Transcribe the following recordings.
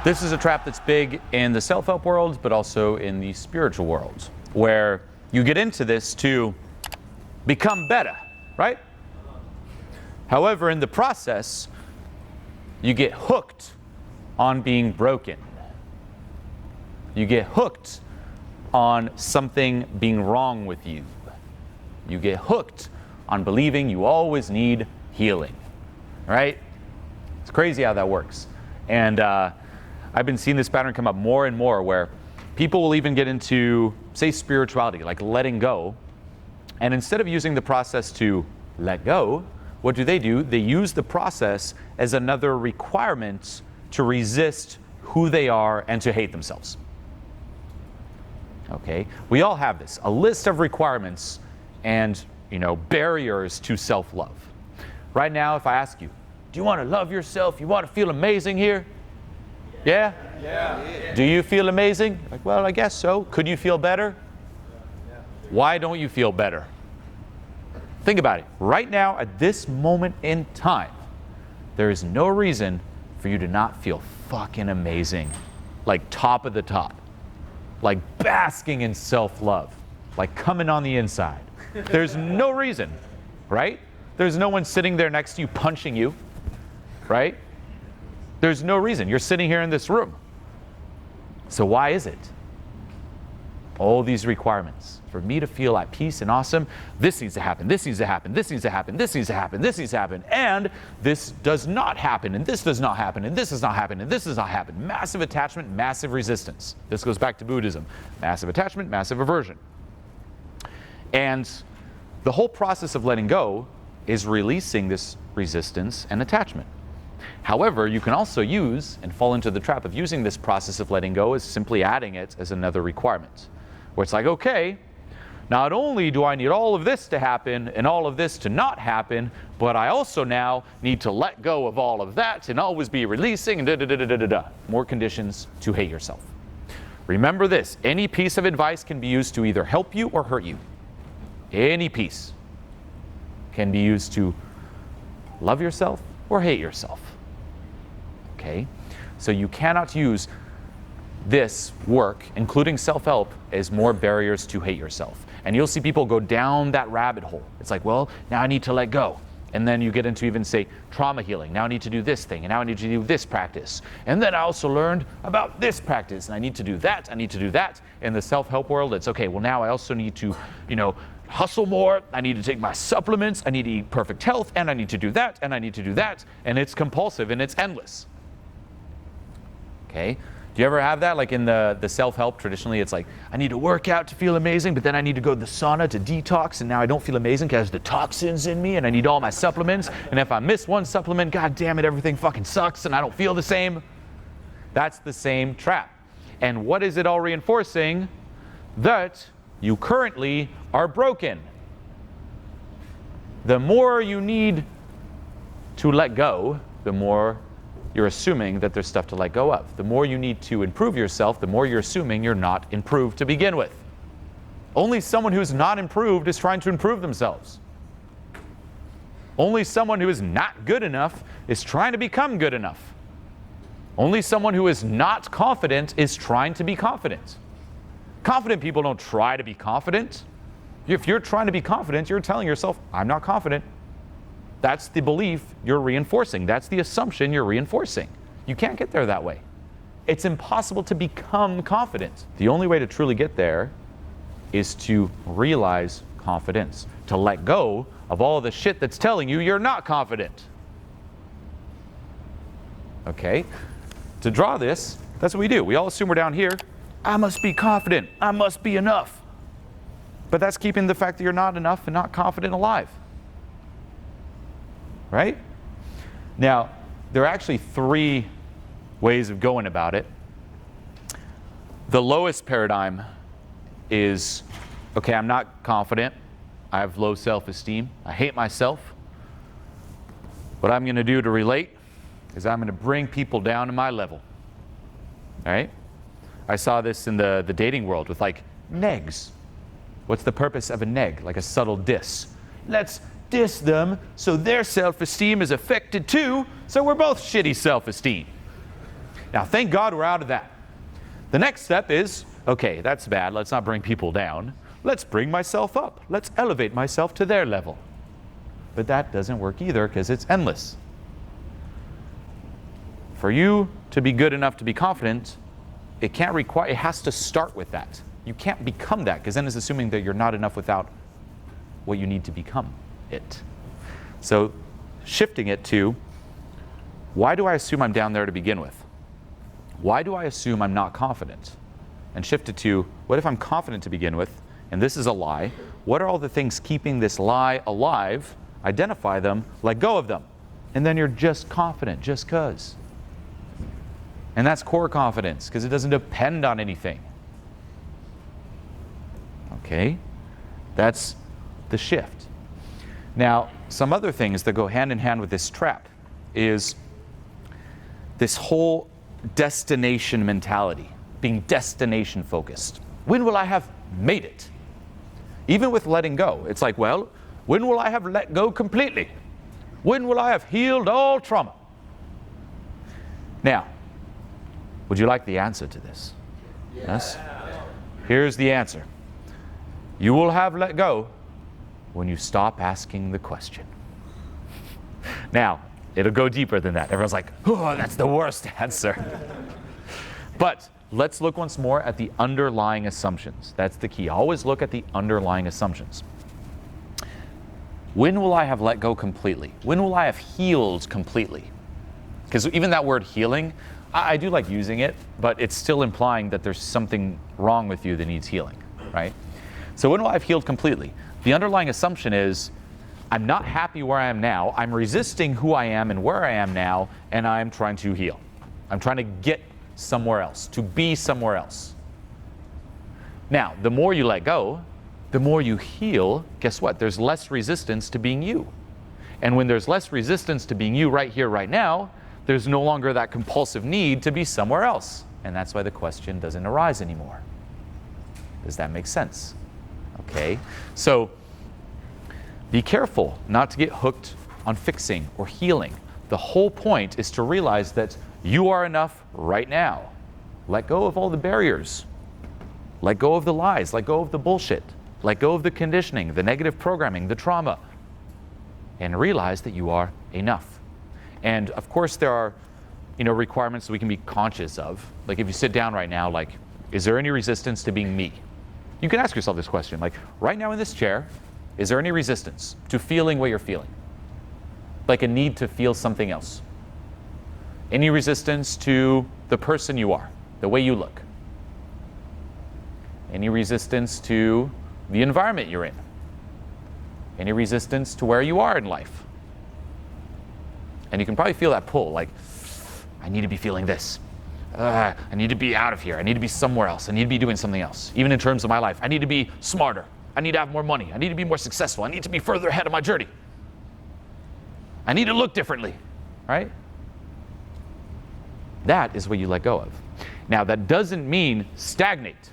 This is a trap that's big in the self-help world, but also in the spiritual world, where you get into this to become better, right? However, in the process, you get hooked on being broken. You get hooked on something being wrong with you. You get hooked on believing you always need healing, right? It's crazy how that works. And I've been seeing this pattern come up more and more, where people will even get into, say, spirituality, like letting go. And instead of using the process to let go, what do? They use the process as another requirement to resist who they are and to hate themselves. Okay? We all have this, a list of requirements and, barriers to self-love. Right now, if I ask you, do you want to love yourself? You want to feel amazing here? Yeah? Yeah. Do you feel amazing? Like, well, I guess so. Could you feel better? Yeah. Why don't you feel better? Think about it. Right now, at this moment in time, there is no reason for you to not feel fucking amazing. Like top of the top. Like basking in self-love. Like coming on the inside. There's no reason, right? There's no one sitting there next to you punching you, right? There's no reason. You're sitting here in this room. So why is it? All these requirements. For me to feel at peace and awesome, this needs to happen, this needs to happen, this needs to happen, this needs to happen, this needs to happen, and this does not happen, and this does not happen, and this does not happen, and this does not happen. Massive attachment, massive resistance. This goes back to Buddhism. Massive attachment, massive aversion. And the whole process of letting go is releasing this resistance and attachment. However, you can also use and fall into the trap of using this process of letting go as simply adding it as another requirement. Where it's like, okay, not only do I need all of this to happen and all of this to not happen, but I also now need to let go of all of that and always be releasing and da-da-da-da-da-da. More conditions to hate yourself. Remember this, any piece of advice can be used to either help you or hurt you. Any piece can be used to love yourself or hate yourself. Okay? So you cannot use this work, including self-help, as more barriers to hate yourself. And you'll see people go down that rabbit hole. It's like, well, now I need to let go. And then you get into even, say, trauma healing. Now I need to do this thing, and now I need to do this practice. And then I also learned about this practice, and I need to do that, I need to do that. In the self-help world, it's okay, well, now I also need to, hustle more, I need to take my supplements, I need to eat perfect health, and I need to do that, and I need to do that. And it's compulsive, and it's endless. Okay? Do you ever have that? Like in the self-help, traditionally it's like, I need to work out to feel amazing, but then I need to go to the sauna to detox, and now I don't feel amazing because the toxins in me, and I need all my supplements, and if I miss one supplement, god damn it, everything fucking sucks, and I don't feel the same. That's the same trap. And what is it all reinforcing? That you currently are broken. The more you need to let go, the more you're assuming that there's stuff to let go of. The more you need to improve yourself, the more you're assuming you're not improved to begin with. Only someone who's not improved is trying to improve themselves. Only someone who is not good enough is trying to become good enough. Only someone who is not confident is trying to be confident. Confident people don't try to be confident. If you're trying to be confident, you're telling yourself, I'm not confident. That's the belief you're reinforcing. That's the assumption you're reinforcing. You can't get there that way. It's impossible to become confident. The only way to truly get there is to realize confidence, to let go of all the shit that's telling you you're not confident. Okay? To draw this, that's what we do. We all assume we're down here. I must be confident. I must be enough. But that's keeping the fact that you're not enough and not confident alive. Right? Now, there are actually 3 ways of going about it. The lowest paradigm is, okay, I'm not confident. I have low self-esteem. I hate myself. What I'm going to do to relate is I'm going to bring people down to my level. All right? I saw this in the dating world with like negs. What's the purpose of a neg? Like a subtle diss. Let's diss them so their self-esteem is affected too, so we're both shitty self-esteem. Now, thank God we're out of that. The next step is, okay, that's bad. Let's not bring people down. Let's bring myself up. Let's elevate myself to their level. But that doesn't work either because it's endless. For you to be good enough to be confident, it has to start with that. You can't become that because then it's assuming that you're not enough without what you need to become it. So shifting it to, why do I assume I'm down there to begin with? Why do I assume I'm not confident? And shift it to, what if I'm confident to begin with, and this is a lie? What are all the things keeping this lie alive? Identify them, let go of them. And then you're just confident, just because. And that's core confidence, because it doesn't depend on anything. Okay? That's the shift. Now, some other things that go hand in hand with this trap is this whole destination mentality, being destination focused. When will I have made it? Even with letting go, it's like, well, when will I have let go completely? When will I have healed all trauma? Now, would you like the answer to this? Yes? Here's the answer. You will have let go when you stop asking the question. Now, it'll go deeper than that. Everyone's like, oh, that's the worst answer. But let's look once more at the underlying assumptions. That's the key. Always look at the underlying assumptions. When will I have let go completely? When will I have healed completely? Because even that word healing, I do like using it, but it's still implying that there's something wrong with you that needs healing, right? So when will I have healed completely? The underlying assumption is, I'm not happy where I am now, I'm resisting who I am and where I am now, and I'm trying to heal. I'm trying to get somewhere else, to be somewhere else. Now, the more you let go, the more you heal, guess what? There's less resistance to being you. And when there's less resistance to being you right here, right now, there's no longer that compulsive need to be somewhere else. And that's why the question doesn't arise anymore. Does that make sense? Okay, so be careful not to get hooked on fixing or healing. The whole point is to realize that you are enough right now. Let go of all the barriers. Let go of the lies. Let go of the bullshit. Let go of the conditioning, the negative programming, the trauma. And realize that you are enough. And of course there are, requirements that we can be conscious of. Like if you sit down right now, like, is there any resistance to being me? You can ask yourself this question, like, right now in this chair, is there any resistance to feeling what you're feeling? Like a need to feel something else? Any resistance to the person you are, the way you look? Any resistance to the environment you're in? Any resistance to where you are in life? And you can probably feel that pull, like, I need to be feeling this. I need to be out of here. I need to be somewhere else. I need to be doing something else. Even in terms of my life, I need to be smarter. I need to have more money. I need to be more successful. I need to be further ahead of my journey. I need to look differently, right? That is what you let go of. Now, that doesn't mean stagnate.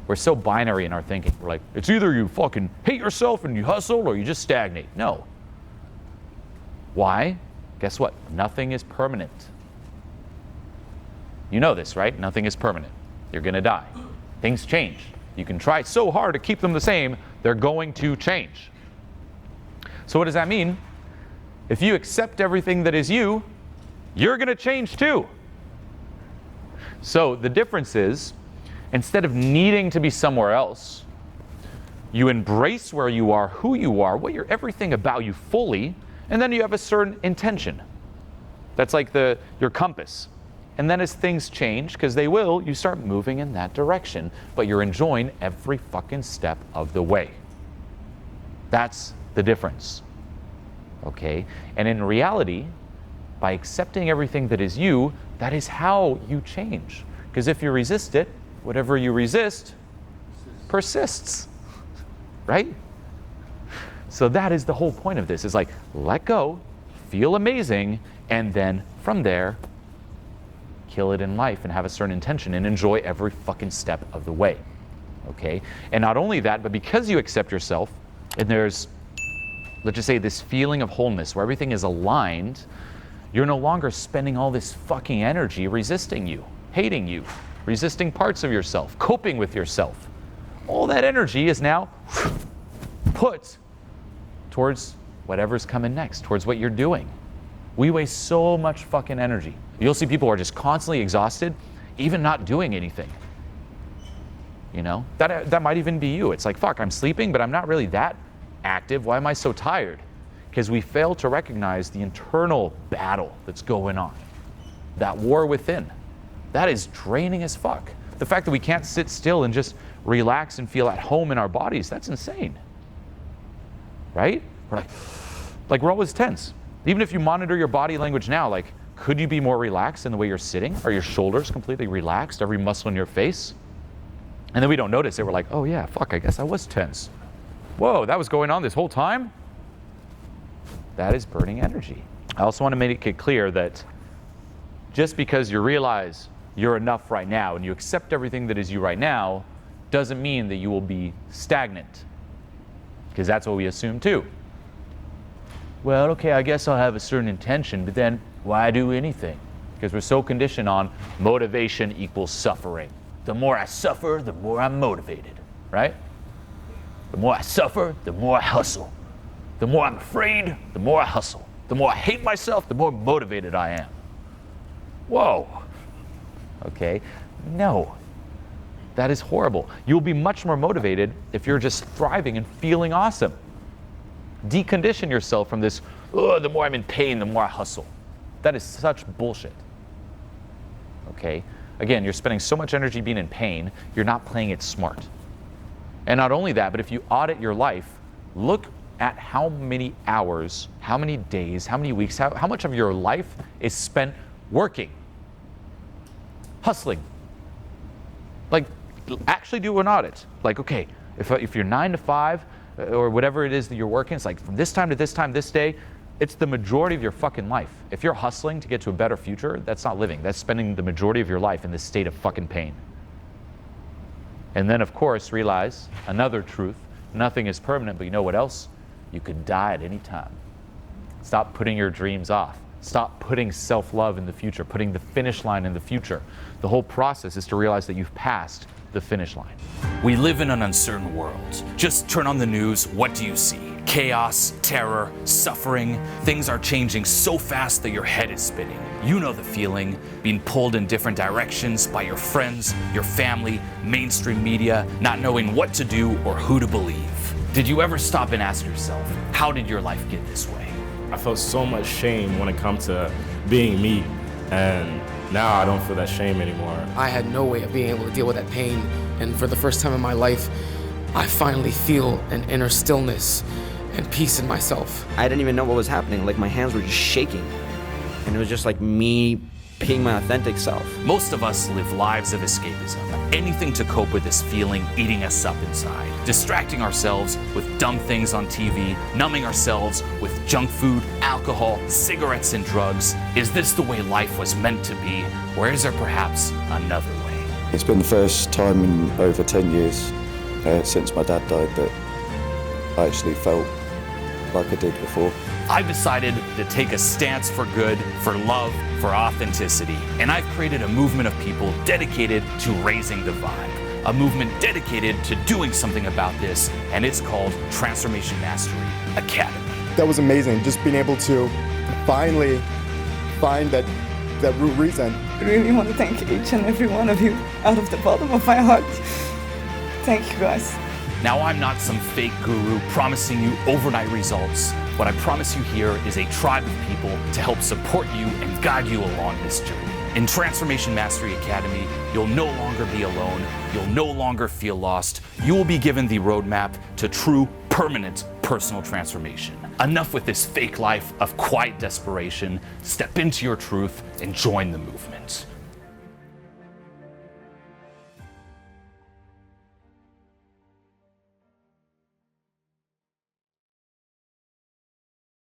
We're so binary in our thinking. We're like, it's either you fucking hate yourself and you hustle or you just stagnate. No. Why? Guess what? Nothing is permanent. You know this, right? Nothing is permanent. You're going to die. Things change. You can try so hard to keep them the same, they're going to change. So what does that mean? If you accept everything that is you, you're going to change too. So the difference is, instead of needing to be somewhere else, you embrace where you are, who you are, what you're, everything about you fully, and then you have a certain intention. That's like your compass. And then as things change, because they will, you start moving in that direction, but you're enjoying every fucking step of the way. That's the difference. Okay? And in reality, by accepting everything that is you, that is how you change. Because if you resist it, whatever you resist persists. Right? So that is the whole point of this, is like, let go, feel amazing, and then from there, kill it in life and have a certain intention and enjoy every fucking step of the way. Okay? And not only that, but because you accept yourself, and there's, let's just say, this feeling of wholeness where everything is aligned, You're no longer spending all this fucking energy resisting you, hating you, resisting parts of yourself, coping with yourself. All that energy is now put towards whatever's coming next, towards what you're doing. We waste so much fucking energy. You'll see people who are just constantly exhausted, even not doing anything. You know, that might even be you. It's like, fuck, I'm sleeping, but I'm not really that active. Why am I so tired? Because we fail to recognize the internal battle that's going on, that war within. That is draining as fuck. The fact that we can't sit still and just relax and feel at home in our bodies, that's insane. Right? We're like we're always tense. Even if you monitor your body language now, like, could you be more relaxed in the way you're sitting? Are your shoulders completely relaxed? Every muscle in your face? And then we don't notice it. We're like, oh yeah, fuck, I guess I was tense. Whoa, that was going on this whole time? That is burning energy. I also want to make it clear that just because you realize you're enough right now and you accept everything that is you right now, doesn't mean that you will be stagnant. Because that's what we assume too. Well, okay, I guess I'll have a certain intention, but then why do anything? Because we're so conditioned on motivation equals suffering. The more I suffer, the more I'm motivated, right? The more I suffer, the more I hustle. The more I'm afraid, the more I hustle. The more I hate myself, the more motivated I am. Whoa. Okay, no. That is horrible. You'll be much more motivated if you're just thriving and feeling awesome. Decondition yourself from this, oh, the more I'm in pain, the more I hustle. That is such bullshit. Okay? Again, you're spending so much energy being in pain, you're not playing it smart. And not only that, but if you audit your life, look at how many hours, how many days, how many weeks, how much of your life is spent working, hustling. Like, actually do an audit. Like, okay, if you're 9 to 5, or whatever it is that you're working, it's like from this time to this time, this day, it's the majority of your fucking life. If you're hustling to get to a better future, that's not living. That's spending the majority of your life in this state of fucking pain. And then, of course, realize another truth. Nothing is permanent, but you know what else? You could die at any time. Stop putting your dreams off. Stop putting self-love in the future, putting the finish line in the future. The whole process is to realize that you've passed the finish line. We live in an uncertain world. Just turn on the news, what do you see? Chaos, terror, suffering. Things are changing so fast that your head is spinning. You know the feeling, being pulled in different directions by your friends, your family, mainstream media, not knowing what to do or who to believe. Did you ever stop and ask yourself, how did your life get this way? I felt so much shame when it comes to being me, and now I don't feel that shame anymore. I had no way of being able to deal with that pain, and for the first time in my life, I finally feel an inner stillness and peace in myself. I didn't even know what was happening. Like, my hands were just shaking, and it was just like me being my authentic self. Most of us live lives of escapism. Anything to cope with this feeling eating us up inside. Distracting ourselves with dumb things on TV, numbing ourselves with junk food, alcohol, cigarettes, and drugs. Is this the way life was meant to be, or is there perhaps another way? It's been the first time in over 10 years since my dad died that I actually felt like I did before. I've decided to take a stance for good, for love, for authenticity. And I've created a movement of people dedicated to raising the vibe. A movement dedicated to doing something about this, and it's called Transformation Mastery Academy. That was amazing, just being able to finally find that root reason. I really want to thank each and every one of you out of the bottom of my heart. Thank you, guys. Now, I'm not some fake guru promising you overnight results. What I promise you here is a tribe of people to help support you and guide you along this journey. In Transformation Mastery Academy, you'll no longer be alone. You'll no longer feel lost. You will be given the roadmap to true, permanent personal transformation. Enough with this fake life of quiet desperation. Step into your truth and join the movement.